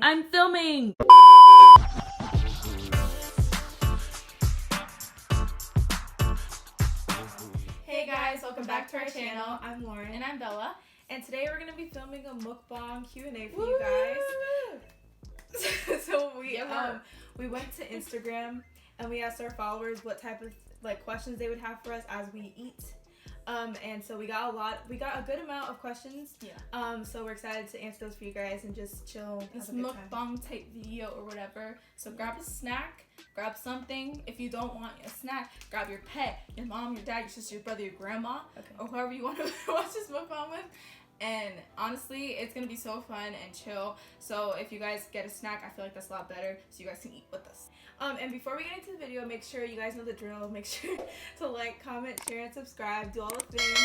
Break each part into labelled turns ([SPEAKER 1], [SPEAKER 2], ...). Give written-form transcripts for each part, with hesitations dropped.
[SPEAKER 1] I'm filming!
[SPEAKER 2] Hey guys, welcome back to our channel.
[SPEAKER 3] I'm Lauren.
[SPEAKER 2] And I'm Bella.
[SPEAKER 3] And today we're going to be filming a mukbang Q&A for you guys. So we went to Instagram and we asked our followers what type of questions they would have for us as we eat. And so we got a good amount of questions.
[SPEAKER 2] Yeah.
[SPEAKER 3] So we're excited to answer those for you guys and just chill.
[SPEAKER 2] This mukbang type video or whatever. So grab a snack, grab something. If you don't want a snack, grab your pet, your mom, your dad, your sister, your brother, your grandma, or whoever you want to watch this mukbang with. And honestly, it's gonna be so fun and chill. So if you guys get a snack, I feel like that's a lot better, so you guys can eat with us.
[SPEAKER 3] And before we get into the video, make sure you guys know the drill. Make sure to like, comment, share, and subscribe. Do all the things.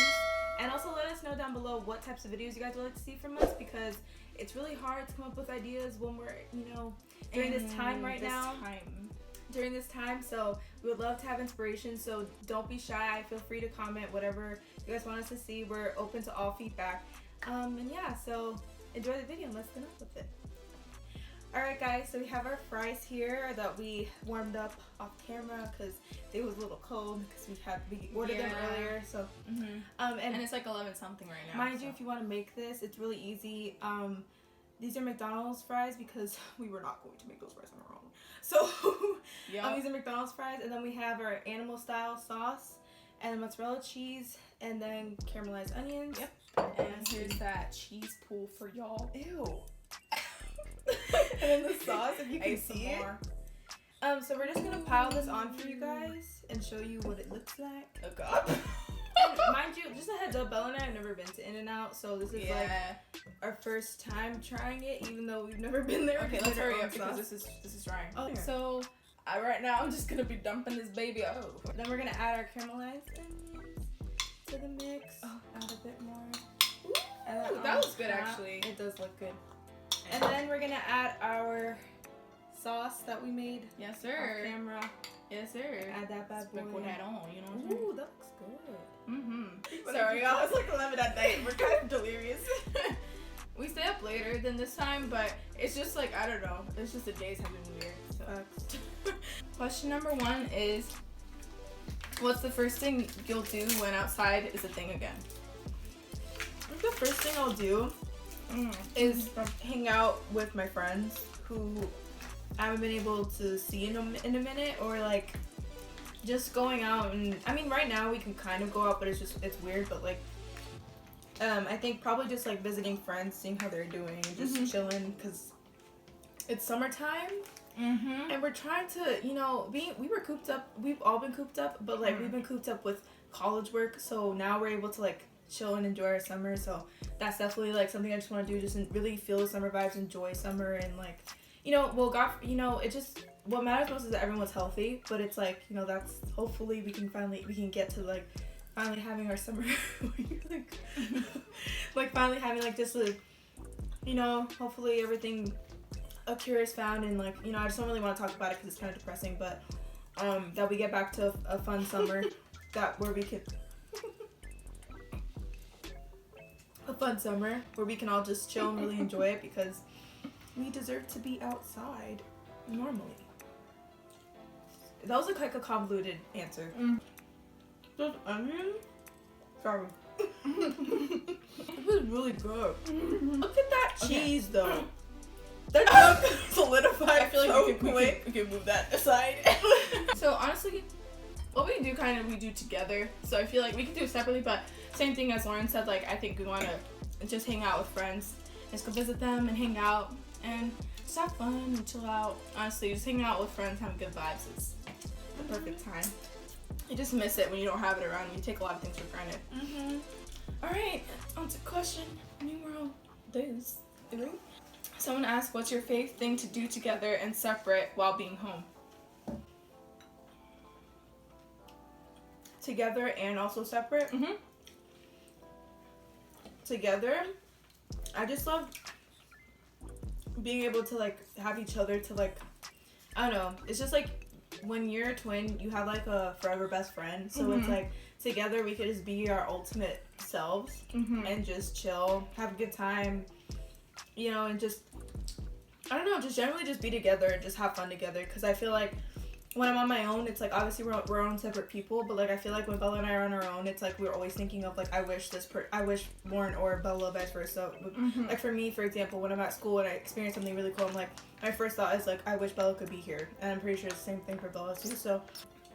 [SPEAKER 3] And also let us know down below what types of videos you guys would like to see from us, because it's really hard to come up with ideas when we're, during this time right now. During this time, so we would love to have inspiration. So don't be shy. Feel free to comment whatever you guys want us to see. We're open to all feedback. And yeah, so enjoy the video and let's get up with it. Alright guys, so we have our fries here that we warmed up off camera because they was a little cold because we ordered them earlier. So
[SPEAKER 2] and it's like 11 something right now.
[SPEAKER 3] Mind you, if you want to make this, it's really easy. These are McDonald's fries because we were not going to make those fries on our own. So these are McDonald's fries, and then we have our animal style sauce and mozzarella cheese and then caramelized onions.
[SPEAKER 2] Yep. And here's that cheese pool for y'all.
[SPEAKER 3] Ew. And then the sauce, if you can see it. So we're just gonna pile this on for you guys and show you what it looks like.
[SPEAKER 2] Oh god.
[SPEAKER 3] And mind you, just a heads up, Bella and I have never been to In-N-Out, so this is like our first time trying it, even though we've never been there.
[SPEAKER 2] Okay, let's hurry up because this is drying.
[SPEAKER 3] Oh,
[SPEAKER 2] so right now I'm just gonna be dumping this baby out.
[SPEAKER 3] Then we're gonna add our caramelized onions to the mix. Add a bit more.
[SPEAKER 2] Ooh, that looks good actually.
[SPEAKER 3] It does look good. And then we're gonna add our sauce that we made.
[SPEAKER 2] Yes, sir.
[SPEAKER 3] Off camera.
[SPEAKER 2] Yes, sir.
[SPEAKER 3] Add that bad boy.
[SPEAKER 2] Sprinkle that on, you know what I'm saying?
[SPEAKER 3] Ooh, that looks good.
[SPEAKER 2] Mm-hmm.
[SPEAKER 3] Sorry, I was like 11 at night. We're kind of delirious.
[SPEAKER 2] We stay up later than this time, but it's just like, I don't know. It's just the days have been weird. So. Question number 1 is, what's the first thing you'll do when outside is a thing again?
[SPEAKER 3] I think the first thing I'll do is hang out with my friends who I haven't been able to see in a minute, or like just going out. And I mean, right now we can kind of go out, but it's weird. But like, I think probably just like visiting friends, seeing how they're doing, and just chilling, because it's summertime. And we're trying to, we were cooped up. We've all been cooped up, but like we've been cooped up with college work. So now we're able to like chill and enjoy our summer. So that's definitely like something I just want to do, just really feel the summer vibes, enjoy summer, and like, it just, what matters most is that everyone's healthy. But it's like, that's, hopefully we can get to like finally having our summer like finally having like just a, hopefully everything, a cure is found, and like, I just don't really want to talk about it because it's kind of depressing, but that we get back to a fun summer where we can all just chill and really enjoy it, because we deserve to be outside normally. That was like a convoluted answer. Those onions? Sorry. It was really good. Look at that cheese though. That got solidified. I feel like we can move that aside.
[SPEAKER 2] So honestly, what we do together. So I feel like we can do it separately, but same thing as Lauren said, like I think we want to just hang out with friends, just go visit them and hang out and just have fun and chill out. Honestly, just hanging out with friends, having good vibes is the perfect time. You just miss it when you don't have it around. You take a lot of things for granted. Alright, on to question numero 3. Someone asked, what's your favorite thing to do together and separate while being home?
[SPEAKER 3] Together and also separate? Together, I just love being able to like have each other to like, I don't know, it's just like when you're a twin, you have like a forever best friend, so it's like together we could just be our ultimate selves and just chill, have a good time, and just I don't know, just generally just be together and just have fun together. Because I feel like when I'm on my own, it's like obviously we're our own separate people, but like I feel like when Bella and I are on our own, it's like we're always thinking of like I wish Lauren or Bella vice versa. Like for me, for example, when I'm at school and I experience something really cool, I'm like my first thought is like I wish Bella could be here, and I'm pretty sure it's the same thing for Bella too. So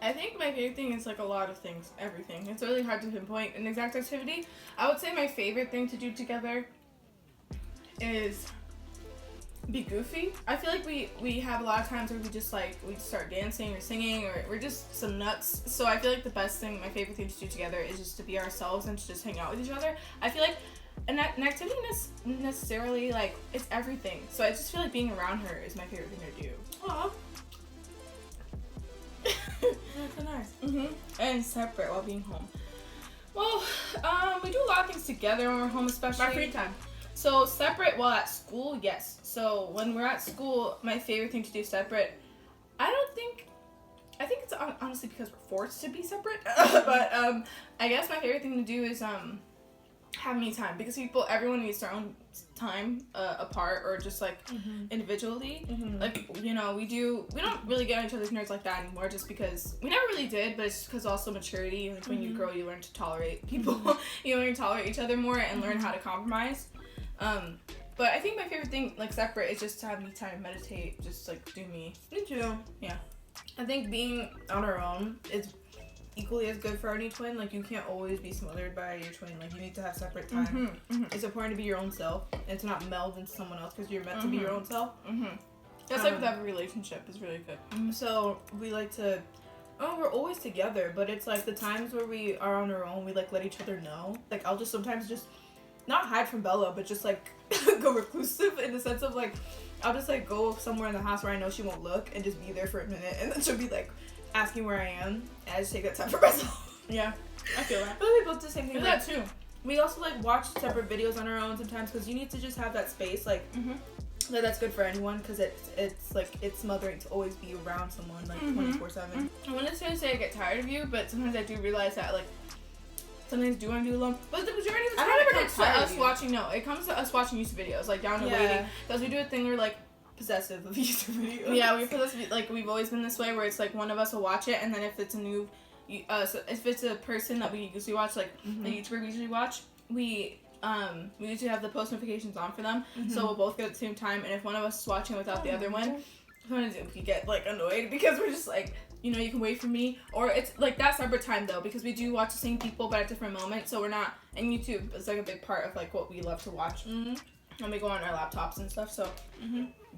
[SPEAKER 2] I think my favorite thing is like a lot of things, everything. It's really hard to pinpoint an exact activity. I would say my favorite thing to do together is be goofy. I feel like we have a lot of times where we just like we start dancing or singing or we're just some nuts. So I feel like the best thing, my favorite thing to do together is just to be ourselves and to just hang out with each other. I feel like an activity necessarily like it's everything. So I just feel like being around her is my favorite thing to do.
[SPEAKER 3] Aww. That's so nice.
[SPEAKER 2] And separate while being home. Well, we do a lot of things together when we're home, especially.
[SPEAKER 3] My free time.
[SPEAKER 2] So separate while at school, yes. So when we're at school, my favorite thing to do separate, I think it's honestly because we're forced to be separate. But I guess my favorite thing to do is have me time, because everyone needs their own time apart or just like individually. Like, you know, we don't really get on each other's nerves like that anymore, just because we never really did, but it's because also maturity. Like when you grow, you learn to tolerate people. You learn to tolerate each other more and learn how to compromise. But I think my favorite thing, like separate, is just to have me time, meditate, just like do me.
[SPEAKER 3] Me too.
[SPEAKER 2] Yeah.
[SPEAKER 3] I think being on our own is equally as good for any twin. Like you can't always be smothered by your twin. Like you need to have separate time. It's important to be your own self and to not meld into someone else, because you're meant to be your own self.
[SPEAKER 2] That's like with every relationship is really good.
[SPEAKER 3] So we like to. Oh, we're always together, but it's like the times where we are on our own, we like let each other know. Like I'll just sometimes just not hide from Bella, but just like go reclusive in the sense of like I'll just like go somewhere in the house where I know she won't look and just be there for a minute, and then she'll be like asking where I am, and I just take that time for myself.
[SPEAKER 2] Yeah, I feel that.
[SPEAKER 3] But we both do the same thing.
[SPEAKER 2] I do that too.
[SPEAKER 3] We also like watch separate videos on our own sometimes, because you need to just have that space. Like that's good for anyone, because it's like it's smothering to always be around someone like 24/7.
[SPEAKER 2] I want to say I get tired of you, but sometimes I do realize that like sometimes do want to do alone. But the majority of the time it comes to us watching. No, it comes to us watching YouTube videos, like down and waiting, because we do a thing where like
[SPEAKER 3] possessive of YouTube videos.
[SPEAKER 2] Yeah, we've always been this way, where it's like one of us will watch it, and then if it's a new, so if it's a person that we usually watch, like a YouTuber we usually watch, we usually have the post notifications on for them, so we'll both go at the same time. And if one of us is watching without the other one, sometimes we get like annoyed, because we're just like, you know, you can wait for me, or it's like that separate time though, because we do watch the same people but at different moments, so we're not. And YouTube is like a big part of like what we love to watch when we go on our laptops and stuff. So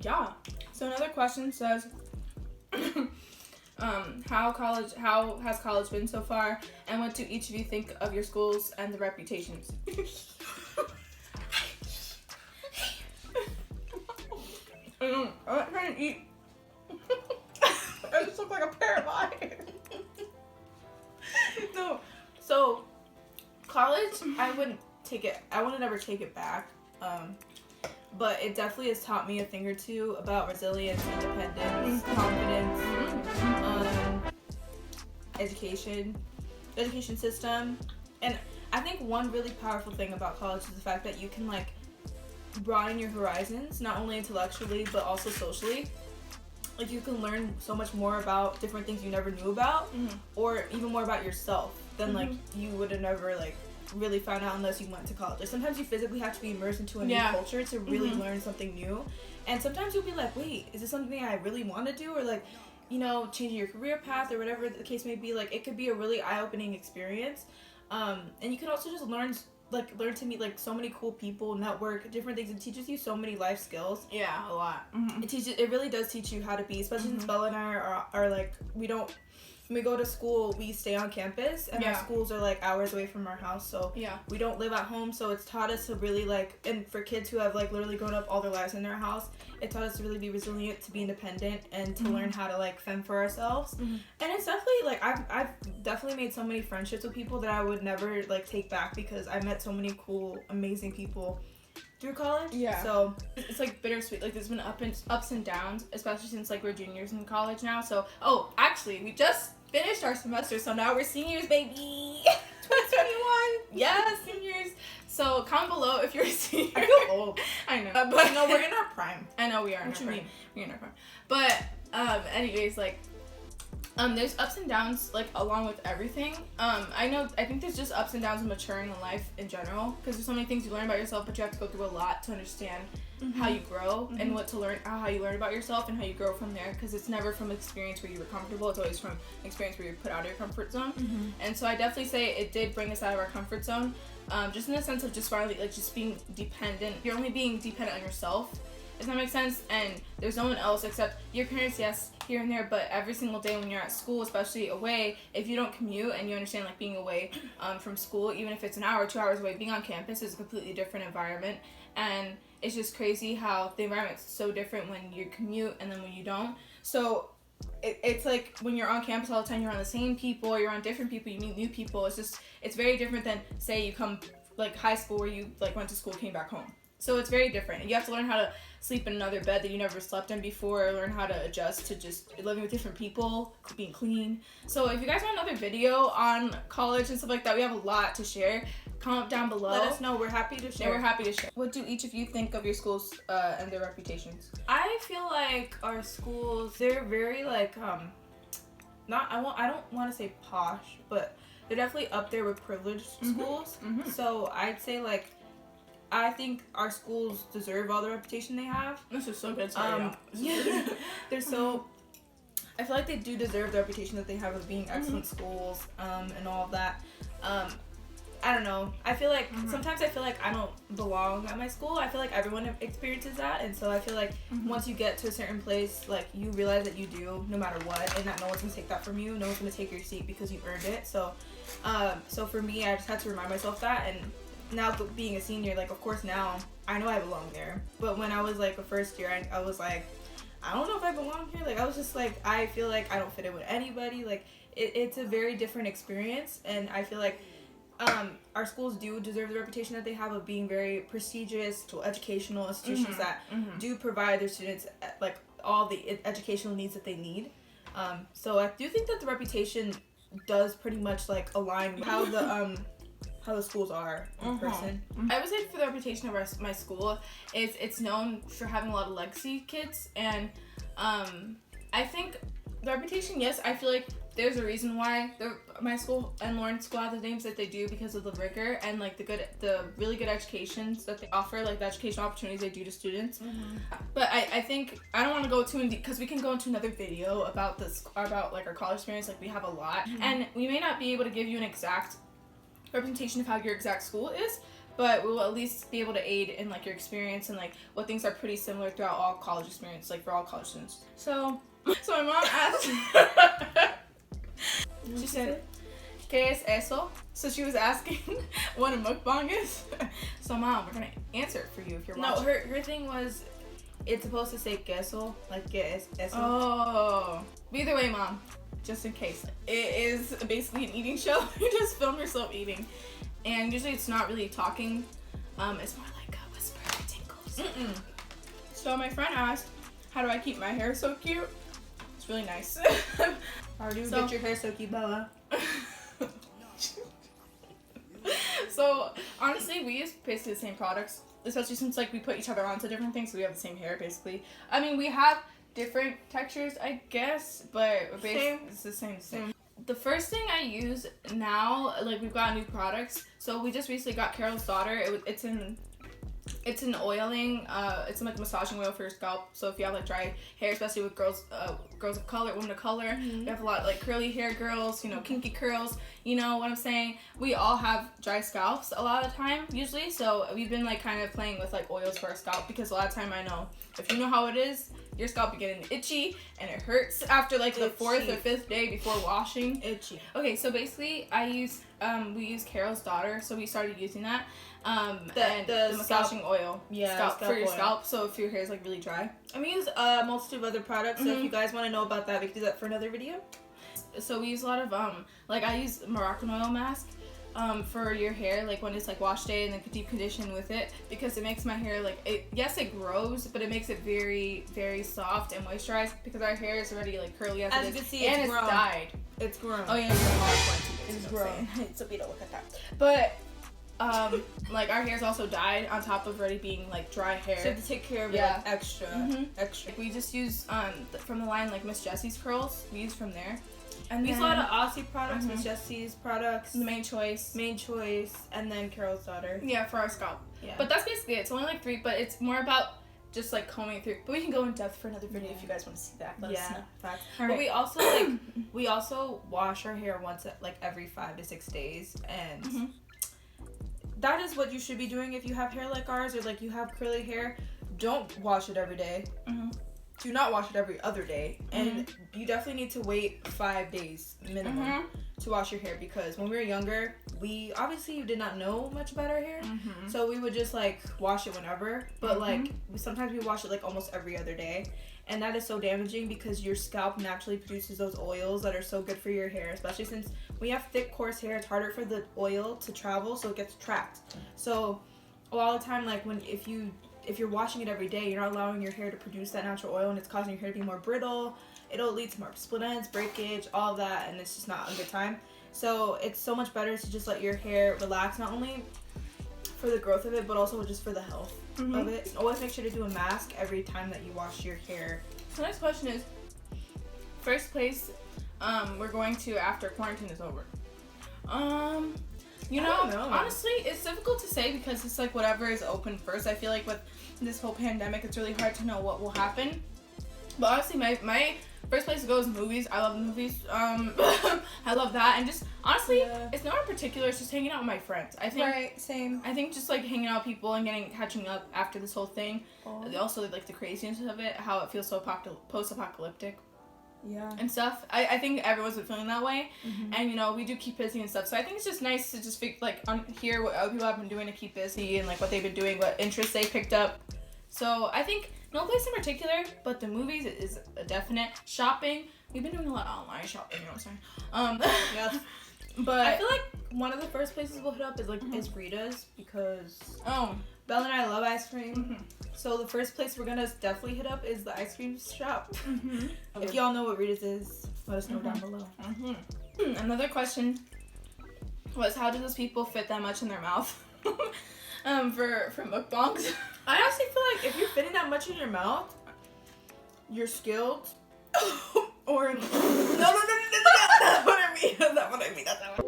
[SPEAKER 2] yeah. So another question says, how has college been so far, and what do each of you think of your schools and the reputations? I'm not trying to eat. I just look like a pair of eyes.
[SPEAKER 3] No. So college, I wouldn't ever take it back. But it definitely has taught me a thing or two about resilience, independence, confidence, education system. And I think one really powerful thing about college is the fact that you can like broaden your horizons, not only intellectually but also socially. Like you can learn so much more about different things you never knew about, or even more about yourself than like you would have never like really found out unless you went to college. Like sometimes you physically have to be immersed into a new culture to really learn something new, and sometimes you'll be like, wait, is this something I really want to do? Or like, you know, changing your career path or whatever the case may be. Like it could be a really eye-opening experience, and you can also just learn to meet like so many cool people, network, different things. It teaches you so many life skills.
[SPEAKER 2] Yeah, a lot.
[SPEAKER 3] It really does teach you how to be, especially since Bella and I are like, when we go to school, we stay on campus, and our schools are like hours away from our house, so we don't live at home. So it's taught us to really like, and for kids who have like literally grown up all their lives in their house, it taught us to really be resilient, to be independent, and to learn how to like fend for ourselves. And it's definitely like I've definitely made so many friendships with people that I would never like take back, because I met so many cool, amazing people through college. Yeah. So
[SPEAKER 2] it's like bittersweet. Like there's been ups and downs, especially since like we're juniors in college now. So actually we just finished our semester, so now we're seniors, baby.
[SPEAKER 3] 2021.
[SPEAKER 2] Yeah, seniors. So comment below if you're a senior.
[SPEAKER 3] I feel old.
[SPEAKER 2] I know.
[SPEAKER 3] But no, we're in our prime.
[SPEAKER 2] I know we are.
[SPEAKER 3] What
[SPEAKER 2] in
[SPEAKER 3] you
[SPEAKER 2] our
[SPEAKER 3] mean?
[SPEAKER 2] prime. We're in our prime. But anyways, like there's ups and downs like along with everything. I think there's just ups and downs of maturing in life in general, because there's so many things you learn about yourself, but you have to go through a lot to understand how you grow and what to learn, how you learn about yourself and how you grow from there, because it's never from experience where you were comfortable, it's always from experience where you're put out of your comfort zone. And so I definitely say it did bring us out of our comfort zone, just in the sense of just finally like just being dependent. You're only being dependent on yourself. Does that make sense? And there's no one else except your parents, yes, here and there, but every single day when you're at school, especially away, if you don't commute and you understand like being away from school, even if it's an hour, 2 hours away, being on campus is a completely different environment. And it's just crazy how the environment's so different when you commute and then when you don't. So it's like when you're on campus all the time, you're on the same people, you're on different people, you meet new people. It's very different than say you come like high school where you like went to school, came back home. So it's very different. And you have to learn how to sleep in another bed that you never slept in before, learn how to adjust to just living with different people, being clean. So if you guys want another video on college and stuff like that, we have a lot to share. Comment down below.
[SPEAKER 3] Let us know. We're happy to share.
[SPEAKER 2] Yeah, we're happy to share. What do each of you think of your schools and their reputations?
[SPEAKER 3] I feel like our schools, they're very like I don't want to say posh, but they're definitely up there with privileged schools. So I'd say like I think our schools deserve all the reputation they have.
[SPEAKER 2] This is so good.
[SPEAKER 3] Yeah, they're so. I feel like they do deserve the reputation that they have of being excellent schools, and all of that. I don't know. I feel like sometimes I feel like I don't belong at my school. I feel like everyone experiences that, and so I feel like once you get to a certain place, like you realize that you do, no matter what, and that no one's gonna take that from you. No one's gonna take your seat because you earned it. So, so for me, I just had to remind myself that, and now being a senior, like of course now I know I belong there. But when I was like a first year, I was like, I don't know if I belong here. Like I was just like, I feel like I don't fit in with anybody. Like it's a very different experience, and I feel like our schools do deserve the reputation that they have of being very prestigious to educational institutions that do provide their students like all the educational needs that they need. So I do think that the reputation does pretty much like align with how the schools are in person.
[SPEAKER 2] I would say for the reputation of my school is it's known for having a lot of legacy kids, and I think the reputation, yes, I feel like there's a reason why my school and Lauren's school have the names that they do, because of the rigor and like the really good educations that they offer, like the educational opportunities they do to students. But I think I don't want to go too in deep, because we can go into another video about this, about like our college experience. Like we have a lot, and we may not be able to give you an exact representation of how your exact school is, but we will at least be able to aid in like your experience and like what things are pretty similar throughout all college experience, like for all college students. So my mom asked, she said, ¿Qué es eso? So she was asking what a mukbang is. So mom, we're gonna answer it for you if you're watching.
[SPEAKER 3] No, her thing was, it's supposed to say queso, like que es eso.
[SPEAKER 2] Oh, either way, mom, just in case, it is basically an eating show. You just film yourself eating, and usually it's not really talking. It's more like a whisper tinkles. So my friend asked, how do I keep my hair so cute? It's really nice.
[SPEAKER 3] How do you get your hair so cute, Bella?
[SPEAKER 2] So honestly, we use basically the same products, especially since like we put each other onto different things, so we have the same hair basically. I mean, we have different textures, I guess, but it's the same. The first thing I use now, like we've got new products. So we just recently got Carol's Daughter. It's an oiling, it's like massaging oil for your scalp. So if you have like dry hair, especially with girls of color, women of color, you have a lot of like curly hair girls, you know, kinky curls, you know what I'm saying? We all have dry scalps a lot of the time, usually. So we've been like kind of playing with like oils for our scalp, because a lot of time I know, if you know how it is, your scalp be getting itchy and it hurts after like the 4th or 5th day before washing.
[SPEAKER 3] Itchy.
[SPEAKER 2] Okay, so basically we use Carol's Daughter, so we started using that.
[SPEAKER 3] The
[SPEAKER 2] massaging oil.
[SPEAKER 3] Yeah,
[SPEAKER 2] scalp for your
[SPEAKER 3] oil.
[SPEAKER 2] scalp, so if your hair is like really dry.
[SPEAKER 3] And we use a multitude of other products, so if you guys want to know about that, we can do that for another video.
[SPEAKER 2] So we use a lot of like I use Moroccan oil mask for your hair, like when it's like wash day, and then deep condition with it, because it makes my hair like it grows, but it makes it very, very soft and moisturized, because our hair is already like curly as it is.
[SPEAKER 3] You can see,
[SPEAKER 2] and
[SPEAKER 3] it's grown.
[SPEAKER 2] dyed.
[SPEAKER 3] It's grown.
[SPEAKER 2] Oh yeah, it's
[SPEAKER 3] grown.
[SPEAKER 2] so we don't look at that. But like our hair's also dyed on top of already being like dry hair.
[SPEAKER 3] So to take care of it
[SPEAKER 2] Yeah.
[SPEAKER 3] like, extra.
[SPEAKER 2] Like, we just use from the line like Miss Jessie's curls. We use from there. And
[SPEAKER 3] We use a lot of Aussie products,
[SPEAKER 2] Mhm.
[SPEAKER 3] Miss Jessie's products,
[SPEAKER 2] the main choice.
[SPEAKER 3] Main Choice, and then Carol's Daughter.
[SPEAKER 2] Yeah, for our scalp.
[SPEAKER 3] Yeah.
[SPEAKER 2] But that's basically it. It's only like 3, but it's more about just like combing through. But we can go in depth for another video if you guys want to see that. Let us know.
[SPEAKER 3] Facts.
[SPEAKER 2] All
[SPEAKER 3] But
[SPEAKER 2] right.
[SPEAKER 3] we also wash our hair once like every 5 to 6 days, and
[SPEAKER 2] Mhm.
[SPEAKER 3] that is what you should be doing if you have hair like ours or like you have curly hair. Don't wash it every day.
[SPEAKER 2] Mhm.
[SPEAKER 3] Do not wash it every other day, and you definitely need to wait 5 days minimum
[SPEAKER 2] Mhm.
[SPEAKER 3] to wash your hair, because when we were younger, we obviously did not know much about our hair,
[SPEAKER 2] Mhm.
[SPEAKER 3] so we would just like wash it whenever, but
[SPEAKER 2] Mhm.
[SPEAKER 3] like sometimes we wash it like almost every other day, and that is so damaging because your scalp naturally produces those oils that are so good for your hair, especially since we have thick coarse hair. It's harder for the oil to travel, so it gets trapped. So a lot of the time, like if you're washing it every day, you're not allowing your hair to produce that natural oil, and it's causing your hair to be more brittle. It'll lead to more split ends, breakage, all of that, and it's just not a good time. So it's so much better to just let your hair relax, not only for the growth of it, but also just for the health of it. And always make sure to do a mask every time that you wash your hair.
[SPEAKER 2] So next question is, first place we're going to after quarantine is over. You
[SPEAKER 3] I
[SPEAKER 2] know,
[SPEAKER 3] don't know.
[SPEAKER 2] honestly, it's difficult to say because it's like whatever is open first. I feel like with this whole pandemic, it's really hard to know what will happen. But honestly, my first place to go is movies. I love movies. I love that, and just honestly,
[SPEAKER 3] Yeah.
[SPEAKER 2] it's not in particular. It's just hanging out with my friends. I think.
[SPEAKER 3] Same.
[SPEAKER 2] I think just like hanging out with people and catching up after this whole thing.
[SPEAKER 3] Oh.
[SPEAKER 2] Also, like the craziness of it, how it feels so post-apocalyptic
[SPEAKER 3] Yeah.
[SPEAKER 2] and stuff. I think everyone's been feeling that way,
[SPEAKER 3] Mhm.
[SPEAKER 2] and you know we do keep busy and stuff. So I think it's just nice to just hear what other people have been doing to keep busy and like what they've been doing, what interests they picked up. So I think no place in particular, but the movies is a definite. Shopping, we've been doing a lot of online shopping. You know what I'm saying?
[SPEAKER 3] Yeah.
[SPEAKER 2] But
[SPEAKER 3] I feel like one of the first places we'll hit up is like is Rita's, because Belle and I love ice cream.
[SPEAKER 2] Mhm.
[SPEAKER 3] So the first place we're gonna definitely hit up is the ice cream shop.
[SPEAKER 2] Mhm.
[SPEAKER 3] If y'all know what Rita's is, let us know down below.
[SPEAKER 2] Another question was, how do those people fit that much in their mouth? For mukbangs.
[SPEAKER 3] I honestly feel like if you're fitting that much in your mouth, you're skilled. Or no, that's not what I mean. That's not what I mean. That's not what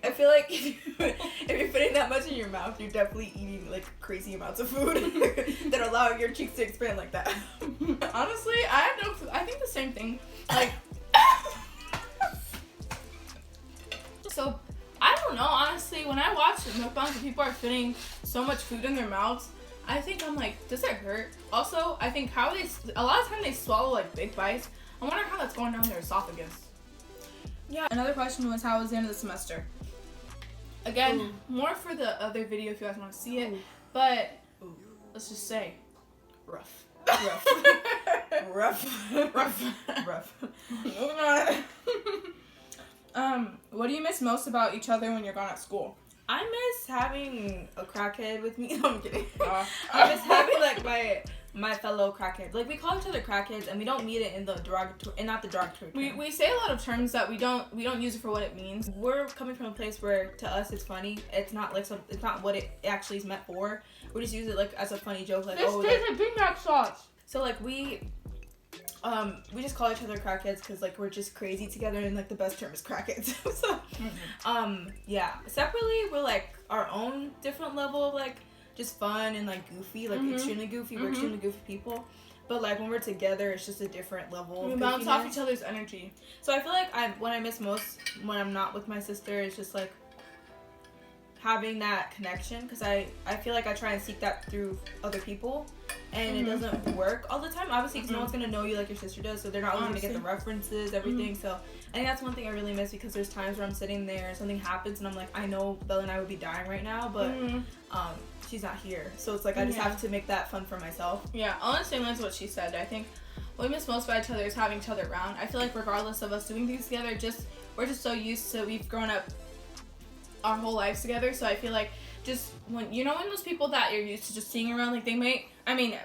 [SPEAKER 3] I feel like if you're fitting that much in your mouth, you're definitely eating like crazy amounts of food that allow your cheeks to expand like that.
[SPEAKER 2] Honestly, I have no clue. I think the same thing. Like, so I don't know. Honestly, when I watch mukbangs and people are fitting so much food in their mouths, I think I'm like, does it hurt? Also, I think a lot of time they swallow like big bites. I wonder how that's going down their esophagus.
[SPEAKER 3] Yeah.
[SPEAKER 2] Another question was, how was the end of the semester? Again,
[SPEAKER 3] Ooh.
[SPEAKER 2] more for the other video if you guys want to see it.
[SPEAKER 3] Ooh.
[SPEAKER 2] But
[SPEAKER 3] Ooh.
[SPEAKER 2] let's just say,
[SPEAKER 3] Rough. Rough.
[SPEAKER 2] moving on. What do you miss most about each other when you're gone at school?
[SPEAKER 3] I miss having a crackhead with me. No, I'm kidding. I miss having like my fellow crackheads. Like we call each other crackheads, and we don't mean it in the derogatory, and not the derogatory term.
[SPEAKER 2] We say a lot of terms that we don't use it for what it means.
[SPEAKER 3] We're coming from a place where to us it's funny. It's not like it's not what it actually is meant for. We just use it like as a funny joke, like
[SPEAKER 2] This tastes like Big Mac sauce.
[SPEAKER 3] So like we just call each other crackheads because like we're just crazy together, and like the best term is crackheads. So yeah. Separately we're like our own different level of like just fun and like goofy, like extremely goofy. We're extremely goofy people. But like when we're together, it's just a different level.
[SPEAKER 2] We
[SPEAKER 3] of
[SPEAKER 2] bounce off
[SPEAKER 3] goofiness.
[SPEAKER 2] each other's energy.
[SPEAKER 3] So I feel like what I miss most when I'm not with my sister is just like having that connection, because I feel like I try and seek that through other people, and it doesn't work all the time, obviously, because no one's gonna know you like your sister does, so they're not always gonna get the references, everything. So I think that's one thing I really miss, because there's times where I'm sitting there and something happens and I'm like, I know Bella and I would be dying right now, but she's not here, so it's like I just have to make that fun for myself.
[SPEAKER 2] Yeah, I'll understand that's what she said. I think what we miss most about each other is having each other around. I feel like regardless of us doing things together, we're just so used to, we've grown up our whole lives together, so I feel like just when those people that you're used to just seeing around, like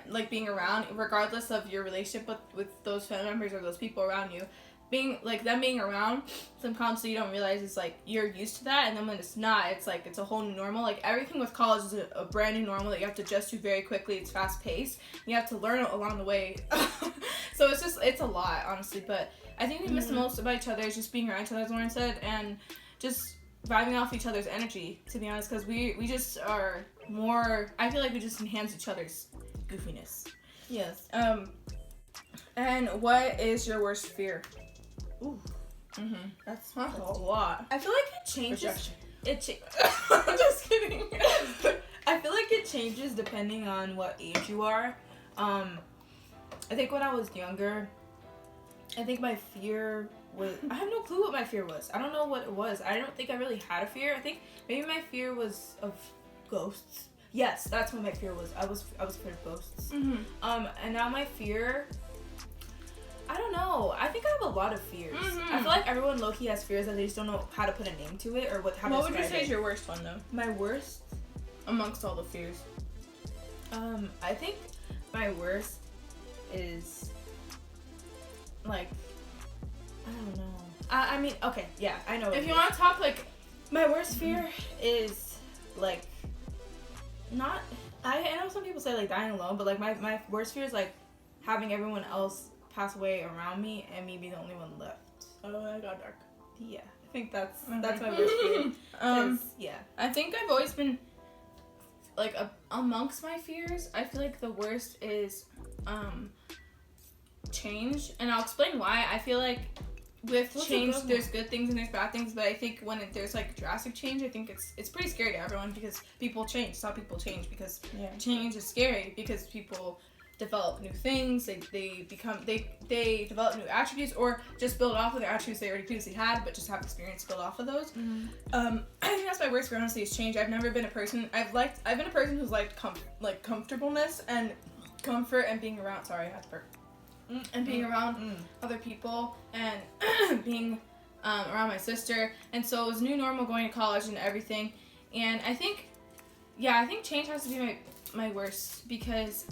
[SPEAKER 2] like being around, regardless of your relationship with those family members or those people around you, them being around sometimes, so you don't realize it's like you're used to that, and then when it's not, it's like it's a whole new normal. Like everything with college is a brand new normal that you have to adjust to very quickly. It's fast paced. You have to learn it along the way. So it's a lot, honestly. But I think we miss the most about each other is just being around each other, as Lauren said, and just vibing off each other's energy, to be honest, because we just are more, I feel like we just enhance each other's goofiness.
[SPEAKER 3] Yes.
[SPEAKER 2] And what is your worst fear?
[SPEAKER 3] Ooh.
[SPEAKER 2] That's a lot.
[SPEAKER 3] I feel like it changes.
[SPEAKER 2] I'm just kidding.
[SPEAKER 3] I feel like it changes depending on what age you are. I think when I was younger, I think my fear was, I have no clue what my fear was. I don't know what it was. I don't think I really had a fear. I think maybe my fear was of ghosts. Yes, that's what my fear was. I was afraid of ghosts. And now my fear, I don't know. I think I have a lot of fears. I feel like everyone low-key has fears that they just don't know how to put a name to it or how to describe it.
[SPEAKER 2] What would you say is your worst one, though?
[SPEAKER 3] My worst?
[SPEAKER 2] Amongst all the fears.
[SPEAKER 3] I think my worst is, like, I don't know. I mean, okay, yeah, I know.
[SPEAKER 2] If you want to talk, like,
[SPEAKER 3] my worst fear is, like, not, I know some people say, like, dying alone, but, like, my worst fear is, like, having everyone else pass away around me and me be the only one left.
[SPEAKER 2] Oh, that got dark.
[SPEAKER 3] Yeah, I think that's my worst fear. Yeah.
[SPEAKER 2] I think I've always been, like, amongst my fears, I feel like the worst is, change, and I'll explain why. I feel like with change, there's good things and there's bad things, but I think when there's like drastic change, I think it's pretty scary to everyone because people change. Some people change because change is scary because people develop new things. They develop new attributes or just build off of their attributes they already previously had, but just have experience to build off of those. I think that's my worst fear, honestly, is change. I've never been a person. I've been a person who's liked comfortableness and comfort and being around. Sorry, I had to burp. And being around other people and being around my sister, and so it was new normal going to college and everything. And I think change has to be my worst because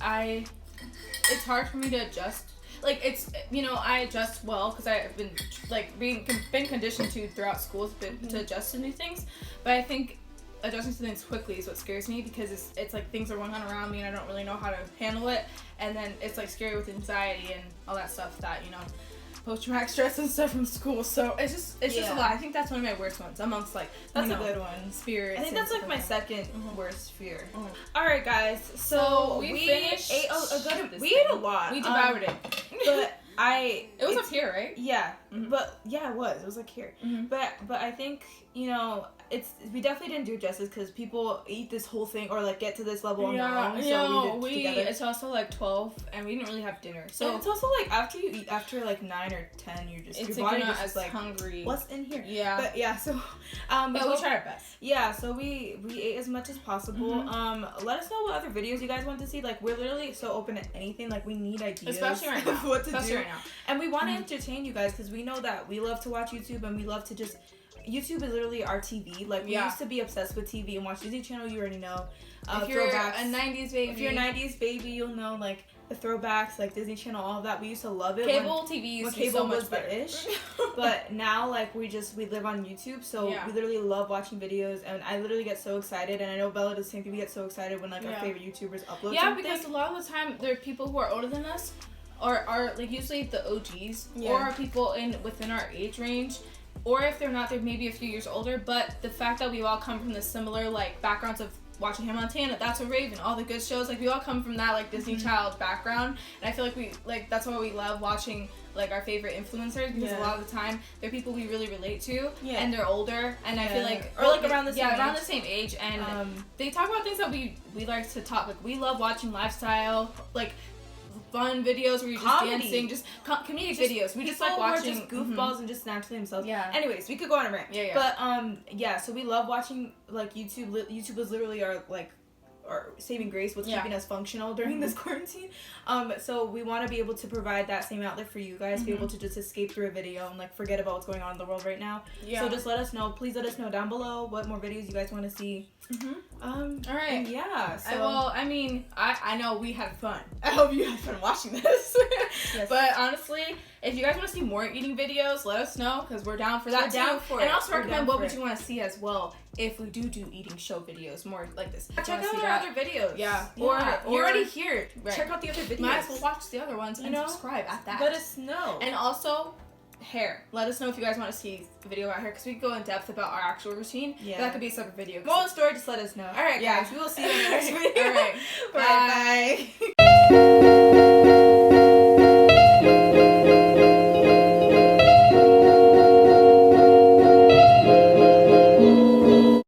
[SPEAKER 2] it's hard for me to adjust. Like it's I adjust well because I've been like been conditioned to throughout school to adjust to new things, but I think adjusting to things quickly is what scares me because it's like things are going on around me and I don't really know how to handle it, and then it's like scary with anxiety and all that stuff that post-traumatic stress and stuff from school. So it's just a lot. I think that's one of my worst ones amongst like
[SPEAKER 3] that's a good one.
[SPEAKER 2] Spirits.
[SPEAKER 3] I think that's like my second worst fear. All right, guys. So we
[SPEAKER 2] finished.
[SPEAKER 3] Ate we ate a lot.
[SPEAKER 2] We devoured it.
[SPEAKER 3] But
[SPEAKER 2] it was up here, right?
[SPEAKER 3] Yeah, but yeah, it was like here. But I think we definitely didn't do it justice because people eat this whole thing or like get to this level on their own. So we did it together.
[SPEAKER 2] It's also like 12 and we didn't really have dinner. So
[SPEAKER 3] and it's also like after you eat after like 9 or 10, your body just like
[SPEAKER 2] hungry.
[SPEAKER 3] What's in here?
[SPEAKER 2] Yeah.
[SPEAKER 3] But yeah, so
[SPEAKER 2] but we tried our best.
[SPEAKER 3] Yeah, so we ate as much as possible. Let us know what other videos you guys want to see. Like we're literally so open to anything. Like we need ideas,
[SPEAKER 2] especially right now.
[SPEAKER 3] What to do
[SPEAKER 2] right now.
[SPEAKER 3] And we want to entertain you guys because we know that we love to watch YouTube and we love to just. YouTube is literally our TV. Like we used to be obsessed with TV and watch Disney Channel. You already know.
[SPEAKER 2] If you're a 90s baby,
[SPEAKER 3] if you're a 90s baby, you'll know like the throwbacks, like Disney Channel, all of that. We used to love it.
[SPEAKER 2] Cable TV used to be so much better.
[SPEAKER 3] Ish. But now like we live on YouTube, so we literally love watching videos, and I literally get so excited. And I know Bella does the same thing. We get so excited when like our favorite YouTubers upload.
[SPEAKER 2] Yeah, because a lot of the time there are people who are older than us, or are like usually the OGs, or are people within our age range. Or if they're not, they're maybe a few years older. But the fact that we all come from the similar like backgrounds of watching Hannah Montana, That's So Raven, all the good shows, like we all come from that like Disney Child background, and I feel like that's why we love watching like our favorite influencers because a lot of the time they're people we really relate to, and they're older, and I feel like
[SPEAKER 3] or like around the same
[SPEAKER 2] around the same age, and they talk about things that we like to talk. Like we love watching lifestyle, like fun videos where you're just dancing, just comedic videos. We just like watching
[SPEAKER 3] just goofballs and just naturally themselves.
[SPEAKER 2] Yeah.
[SPEAKER 3] Anyways, we could go on a rant.
[SPEAKER 2] Yeah.
[SPEAKER 3] But so we love watching like YouTube. YouTube was literally our saving grace, what's keeping us functional during this quarantine. So we want to be able to provide that same outlet for you guys, be able to just escape through a video and like forget about what's going on in the world right now. Yeah. So just let us know. Please let us know down below what more videos you guys want to see.
[SPEAKER 2] All right.
[SPEAKER 3] Yeah. So
[SPEAKER 2] I know we had fun. I hope you had fun watching this.
[SPEAKER 3] Yes.
[SPEAKER 2] But honestly, if you guys want to see more eating videos, let us know because we're down for that too.
[SPEAKER 3] down for
[SPEAKER 2] and
[SPEAKER 3] it.
[SPEAKER 2] also
[SPEAKER 3] We're
[SPEAKER 2] recommend
[SPEAKER 3] down
[SPEAKER 2] what
[SPEAKER 3] for
[SPEAKER 2] would
[SPEAKER 3] it.
[SPEAKER 2] you want to see as well if we do eating show videos more like this.
[SPEAKER 3] Check out our other videos.
[SPEAKER 2] Yeah.
[SPEAKER 3] Or
[SPEAKER 2] You're already here. Right.
[SPEAKER 3] check out the other videos.
[SPEAKER 2] Might as well watch the other ones and
[SPEAKER 3] know?
[SPEAKER 2] subscribe at that.
[SPEAKER 3] Let us know.
[SPEAKER 2] And also, hair. Let us know if you guys want to see a video about hair because we can go in depth about our actual routine.
[SPEAKER 3] Yeah.
[SPEAKER 2] That could be a separate video.
[SPEAKER 3] Moral story, just let us know.
[SPEAKER 2] All right,
[SPEAKER 3] Yeah.
[SPEAKER 2] guys. We will see you in the next video.
[SPEAKER 3] All right.
[SPEAKER 2] Bye.
[SPEAKER 3] Bye.